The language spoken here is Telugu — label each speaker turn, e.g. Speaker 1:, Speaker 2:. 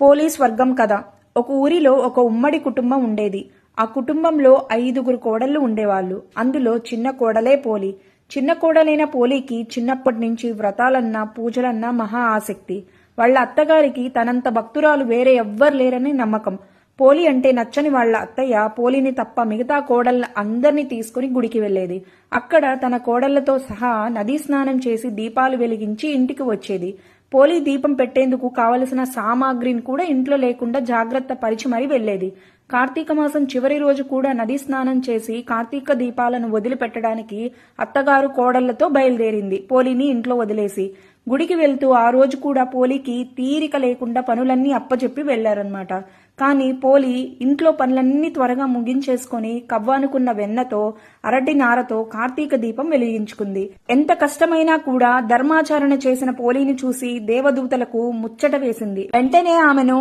Speaker 1: పోలీస్ వర్గం కథ. ఒక ఊరిలో ఒక ఉమ్మడి కుటుంబం ఉండేది. ఆ కుటుంబంలో 5గురు కోడళ్లు ఉండేవాళ్లు. అందులో చిన్న కోడలే పోలి. చిన్న కోడలైన పోలికి చిన్నప్పటి నుంచి వ్రతాలన్నా పూజలన్నా మహా ఆసక్తి. వాళ్ల అత్తగారికి తనంత భక్తురాలు వేరే ఎవ్వరు లేరని నమ్మకం. పోలి అంటే నచ్చని వాళ్ల అత్తయ్య పోలిని తప్ప మిగతా కోడళ్ళ అందర్నీ తీసుకుని గుడికి వెళ్లేది. అక్కడ తన కోడళ్లతో సహా నదీ స్నానం చేసి దీపాలు వెలిగించి ఇంటికి వచ్చేది. పోలి దీపం పెట్టేందుకు కావలసిన సామాగ్రిని కూడా ఇంట్లో లేకుండా జాగ్రత్త పరిచి మరీ వెళ్లేది. కార్తీక మాసం చివరి రోజు కూడా నదీ స్నానం చేసి కార్తీక దీపాలను వదిలిపెట్టడానికి అత్తగారు కోడళ్లతో బయలుదేరింది, పోలిని ఇంట్లో వదిలేసి. గుడికి వెళ్తూ ఆ రోజు కూడా పోలికి తీరిక లేకుండా పనులన్నీ అప్పచెప్పి వెళ్లారన్నమాట. కానీ పోలి ఇంట్లో పనులన్నీ త్వరగా ముగించేసుకుని కవ్వానుకున్న వెన్నతో అరటి నారతో కార్తీక దీపం వెలిగించుకుంది. ఎంత కష్టమైనా కూడా ధర్మాచరణ చేసిన పోలిని చూసి దేవదూతలకు ముచ్చట వేసింది. వెంటనే ఆమెను